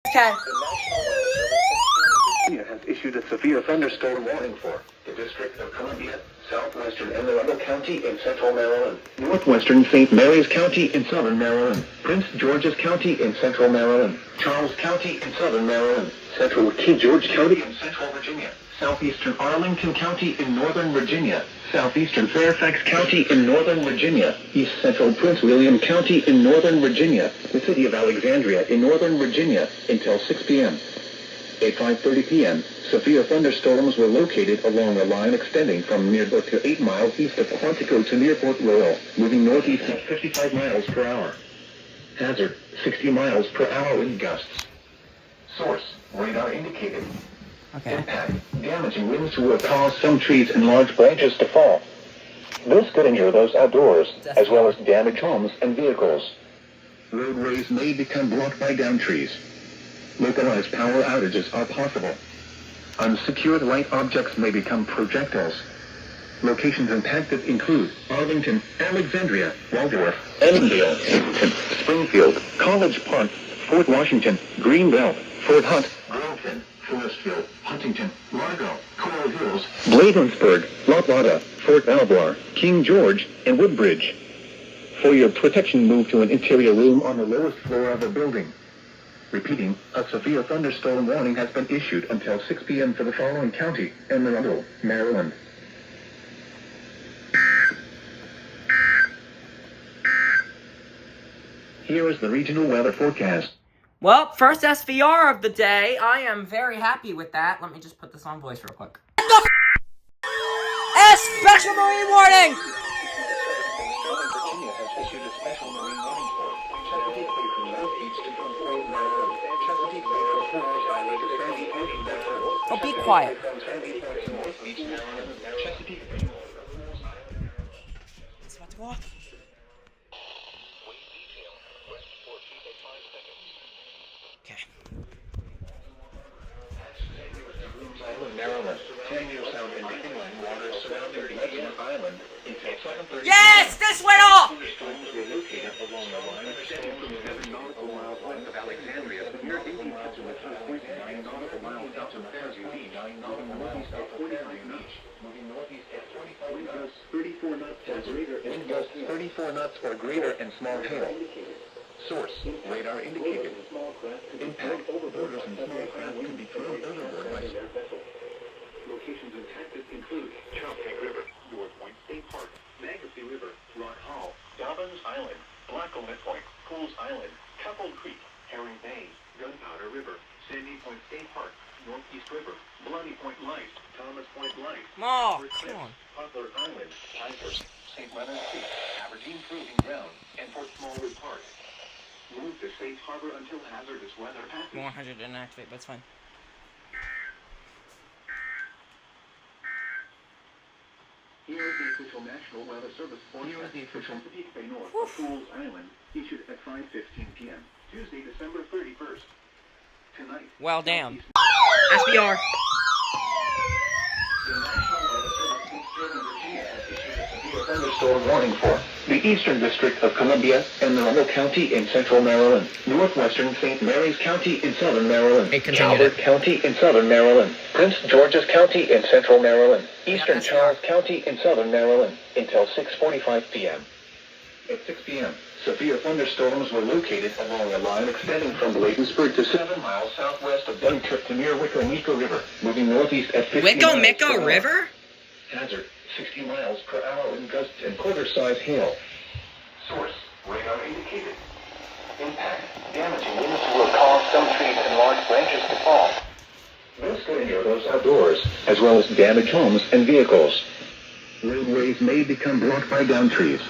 Okay. Has issued a severe thunderstorm warning for the District of Columbia, southwestern Anne Arundel County in central Maryland, northwestern St. Mary's County in southern Maryland, Prince George's County in central Maryland, Charles County in southern Maryland, central King George County in central Virginia, southeastern Arlington County in northern Virginia, southeastern Fairfax County in northern Virginia, east central Prince William County in northern Virginia, the city of Alexandria in northern Virginia, until 6 p.m. At 5:30 p.m., severe thunderstorms were located along a line extending from Nearport to 8 miles east of Quantico to Nearport Royal, moving northeast at 55 miles per hour. Hazard, 60 miles per hour wind gusts. Source, radar indicated. Okay. Impact, damaging winds will cause some trees and large branches to fall. This could injure those outdoors, as well as damage homes and vehicles. Roadways may become blocked by downed trees. Localized power outages are possible. Unsecured light objects may become projectiles. Locations impacted include Arlington, Alexandria, Waldorf, Edendale, Hamilton, Springfield, College Park, Fort Washington, Greenbelt, Fort Hunt, Grafton, Forestville, Huntington, Largo, Coral Hills, Bladensburg, La Plata, Fort Belvoir, King George, and Woodbridge. For your protection, move to an interior room on the lowest floor of the building. Repeating, a severe thunderstorm warning has been issued until 6 p.m. for the following county: Anne Arundel, Maryland. Here is the regional weather forecast. Well, first SVR of the day. I am very happy with that. Let me just put this on voice real quick. Special Marine warning! Oh, be quiet. It's about to go off. Okay. Maryland, 10 years south in inland waters surrounding the Edward Island until 7:30. Yes, this went off! Storms were located along the line extending from 7 nautical miles west of Alexandria near 18 miles west of 9 nautical miles south of Fairview Beach, 9 nautical miles south of Fairview Beach, moving northeast at 25 knots, 34 knots or greater, wind gusts 34 knots or greater, and small hail. Source, radar indicated. Impact, borders and small craft can be thrown overboard by locations impacted include Choptank River, North Point State Park, Magacy River, Rock Hall, Dobbins Island, Blackomit Point, Cools Island, Coupled Creek, Herring Bay, Gunpowder River, Sandy Point State Park, Northeast River, Bloody Point Light, Thomas Point Light, Oh, come on. Poplar Island, Kaiser, St. Leonard Creek, Aberdeen Proving Ground, and Fort Smallwood Park. Move to Safe Harbor until hazardous weather passes. 100 didn't activate, but it's fine. Here is the official National Weather Service forecast. Here is the official Chesapeake Bay North of Fools Island, issued at 5:15 p.m. Tuesday, December 31st. Tonight. Well, damn. SBR. The National Weather Service in Southern Virginia has issued a severe thunderstorm warning for the Eastern District of Columbia, Anne Arundel County in central Maryland, northwestern St. Mary's County in southern Maryland, Calvert County in southern Maryland, Prince George's County in central Maryland, eastern Charles County in southern Maryland, until 6:45 p.m. At 6 p.m., severe thunderstorms were located along a line extending from Bladensburg to 7 miles southwest of Dunkirk to near Wicco River, moving northeast at 50 miles per hour. River? Hazard, 60 miles per hour wind gusts and quarter-size hail. Source, radar indicated. Impact, damaging winds will cause some trees and large branches to fall. This could injure those outdoors, as well as damage homes and vehicles. Roadways may become blocked by downed trees.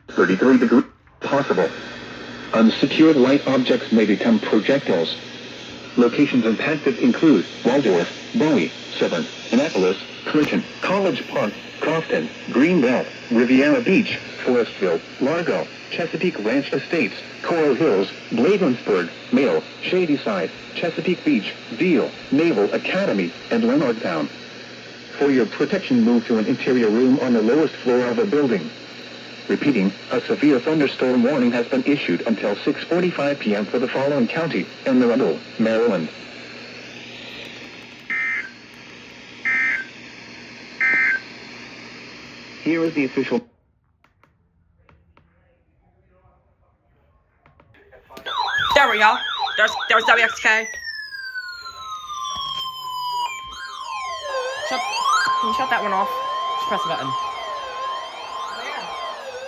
33 degrees possible. Unsecured light objects may become projectiles. Locations impacted include Waldorf, Bowie, 7, Annapolis, Clinton, College Park, Crofton, Greenbelt, Riviera Beach, Forestville, Largo, Chesapeake Ranch Estates, Coral Hills, Bladensburg, Mail, Shadyside, Chesapeake Beach, Deal, Naval Academy, and Leonardtown. For your protection, move to an interior room on the lowest floor of a building. Repeating, a severe thunderstorm warning has been issued until 6:45 p.m. for the following county: Emerald, Maryland. Here is the official... There we go. There's WXK. Can you shut that one off? Just press the button.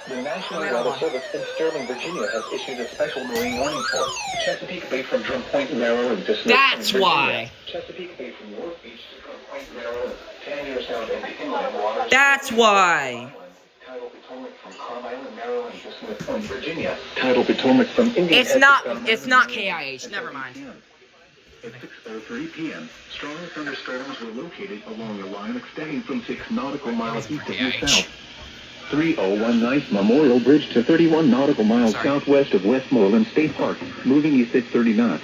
The National Weather Service in Sterling, Virginia has issued a special marine warning for Chesapeake Bay from Drum Point, Maryland to Smith, That's Virginia. why. Chesapeake Bay from North Beach to Drum Point, Maryland. Tangier Sound and the inland waters. That's why. Tidal Potomac from Carlisle, Maryland to Smith Point, Virginia. Tidal Potomac from Indian It's not KIH. Never mind. At 6:03 p.m., strong thunderstorms were located along a line extending from 6 nautical miles east of due south. 3019 Memorial Bridge to 31 nautical miles southwest of Westmoreland State Park, moving east at 30 knots.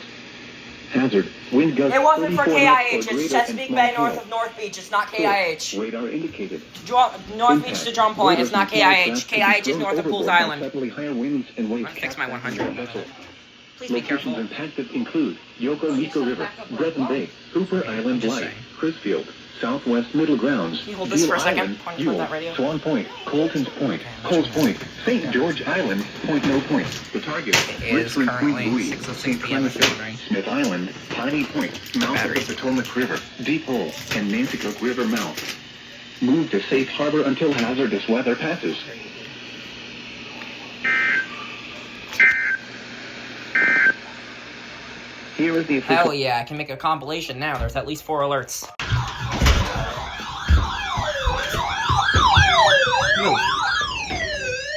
Hazard, wind gusts. It wasn't for 34 KIH. knots It's Chesapeake Bay north of North Beach. It's not KIH. Radar indicated. North Beach to Drum Point. It's not KIH. KIH is north of Pools Island. Higher winds and waves. I'm gonna fix my 100. Please be Locations careful. impacted include Yokonika River, Breton Bay, Hooper Island Light, Crisfield, Southwest Middle Grounds, Can you hold this for a second? Island, Point toward Ewell, that radio. Swan Point, Colton's Point, Coles Point, St. George Island, Point No Point. The target, It is Richland currently Point Louise, 6:06 St. p.m. if Clement, you're wondering. Smith Island, Piney Point, mouth of the Potomac River, Deep Hole, and Nanticoke River mouth. Move to safe harbor until hazardous weather passes. Here is the official... Hell yeah, I can make a compilation now. There's at least 4 alerts.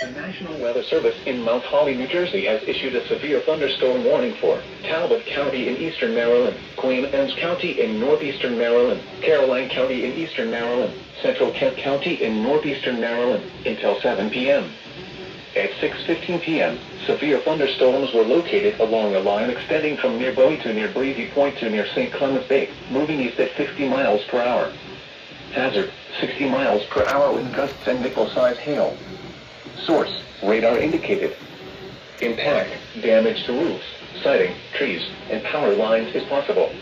The National Weather Service in Mount Holly, New Jersey has issued a severe thunderstorm warning for Talbot County in eastern Maryland, Queen Anne's County in northeastern Maryland, Caroline County in eastern Maryland, Central Kent County in northeastern Maryland until 7 p.m. At 6:15 p.m., severe thunderstorms were located along a line extending from near Bowie to near Breezy Point to near St. Clements Bay, moving east at 60 miles per hour. Hazard, 60 miles per hour with gusts and nickel-sized hail. Source, radar indicated. Impact, damage to roofs, siding, trees, and power lines is possible.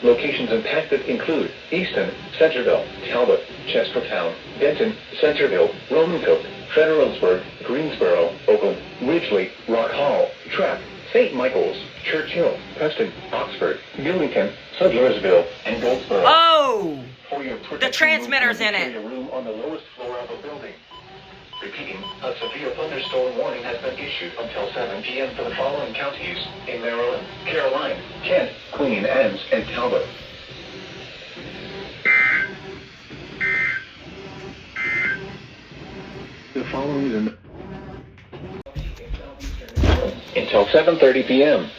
Locations impacted include Easton, Centerville, Talbot, Chestertown, Denton, Centerville, Romancoke, Federalsburg, Greensboro, Oakland, Ridgely, Rock Hall, Trapp, St. Michael's, Churchill, Preston, Oxford, Millington, Sudlersville, and Goldsboro. Oh! For your The transmitter's in it. room on the lowest floor of a building. Repeating, a severe thunderstorm warning has been issued until 7 p.m. for the following counties in Maryland, Caroline, Kent, Queen Anne's, and Talbot. The following is in until 7:30 p.m.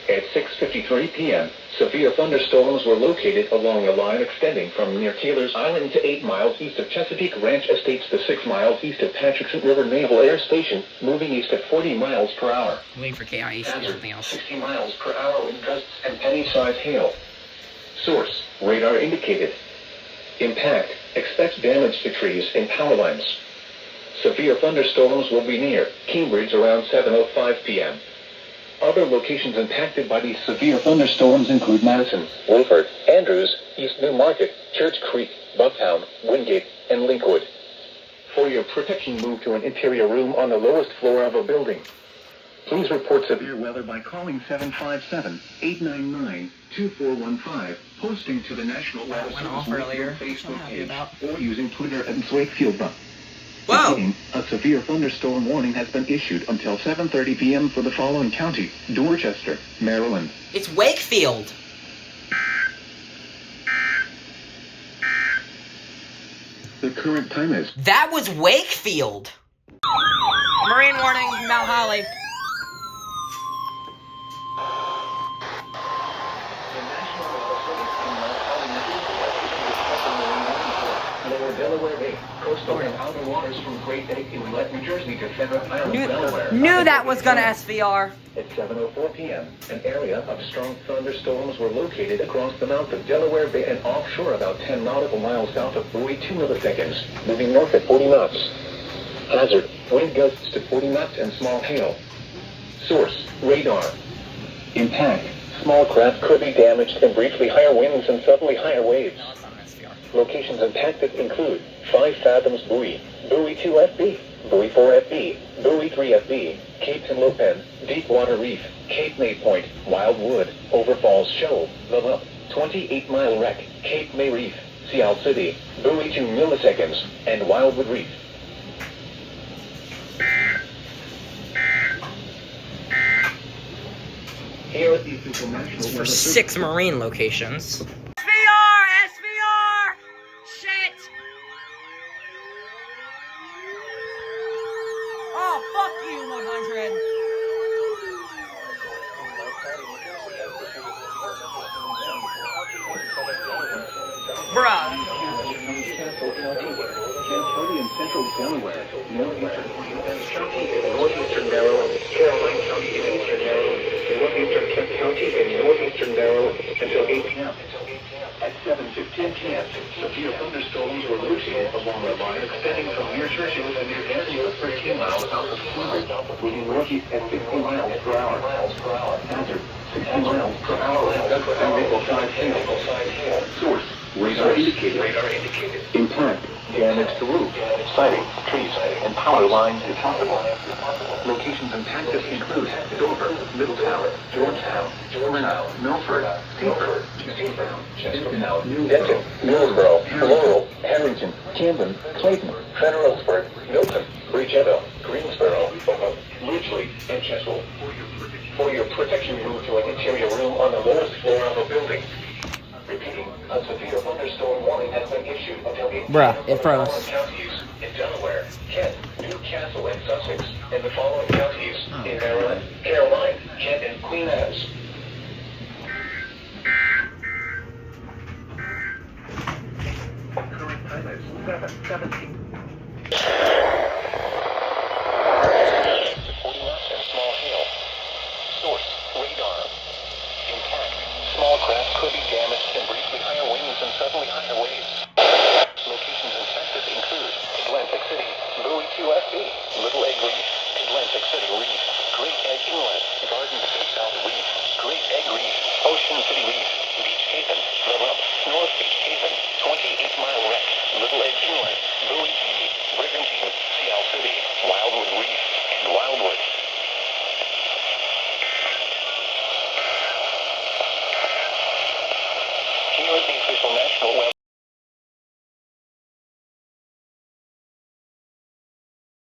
At 6:53 p.m., severe thunderstorms were located along a line extending from near Taylor's Island to 8 miles east of Chesapeake Ranch Estates to 6 miles east of Patrickson River Naval Air Station, moving east at 40 miles per hour. I'm waiting for KIH to do something else. 60 miles per hour with gusts and penny-sized hail. Source, radar indicated. Impact, expect damage to trees and power lines. Severe thunderstorms will be near Cambridge around 7:05 p.m. Other locations impacted by these severe thunderstorms include Madison, Wilford, Andrews, East New Market, Church Creek, Bucktown, Wingate, and Lakewood. For your protection, move to an interior room on the lowest floor of a building. Please report severe weather by calling 757-899-2415, posting to the National Weather Went off earlier. Facebook I'm happy page, about. or using Twitter at Wakefield. Whoa! Repeating, a severe thunderstorm warning has been issued until 7:30 p.m. for the following county: Dorchester, Maryland. It's Wakefield. The current time is... That was Wakefield. Marine warning, Mount Holly. Lower Delaware Bay, coastal and outer waters from Great Neck Inlet, New Jersey to Fenwick Island, Delaware. Knew that was gonna SVR. At 7:04 p.m., an area of strong thunderstorms were located across the mouth of Delaware Bay and offshore about 10 nautical miles south of Bowie, 2 milliseconds, moving north at 40 knots. Hazard, wind gusts to 40 knots and small hail. Source, radar. Impact, small craft could be damaged in briefly higher winds and suddenly higher waves. No, it's not an SVR. Locations impacted include 5 fathoms buoy, buoy 2FB, buoy 4FB, buoy 3FB, Cape Tinlopen, Deepwater Reef, Cape May Point, Wildwood, Overfalls Shoal, The Lump, 28-mile wreck, Cape May Reef, Seal City, buoy 2 milliseconds, and Wildwood Reef. Here at the official national For 6 marine locations. SVR! SVR! Shit! Oh, fuck you, 100! Bruh. County in central Delaware, northeastern County in northeastern Maryland, Caroline County in eastern Maryland, northeastern Kent County in northeastern Maryland until 8 p.m. At 7:15 p.m., severe thunderstorms were located along the line extending from near Churchill to near Antioch 13 miles south of Cleveland, moving northeast at 50 miles per hour. Hazard, 60 miles per hour and vehicle-side hail. Source, radar indicated. Impact, damage to roof, siding, trees, and power lines is possible. Locations impacted include Dover, Middletown, Georgetown, Smyrna, Milford, Seaford, Chestertown, Denton, Middlesboro, Laurel, Harrington, Camden, Clayton, Federalsburg, Milton, Bridgetto, Greensboro, Ridgely, and Cheswell. For your protection, move to an interior room on the lowest floor of a building. Repeating, a severe thunderstorm warning has been issued until 8 p.m. Bruh, it froze. Counties in Delaware, Kent, Newcastle, and Sussex, and the following counties in Maryland, Caroline, Kent, and Queen Anne's. Current time is 7:17. 40 knots and small hail. Source, radar. Impact, small craft could be damaged in briefly higher winds and suddenly higher waves. Locations infected include Atlantic City, buoy 2FB, Little Egg Reef, Atlantic City Reef, Great Egg Inlet, Garden State South Reef, Great Egg Reef, Ocean City Reef, Beach Haven, The Lump, North Beach Haven, 28-mile wreck, Little Egg Inlet, buoy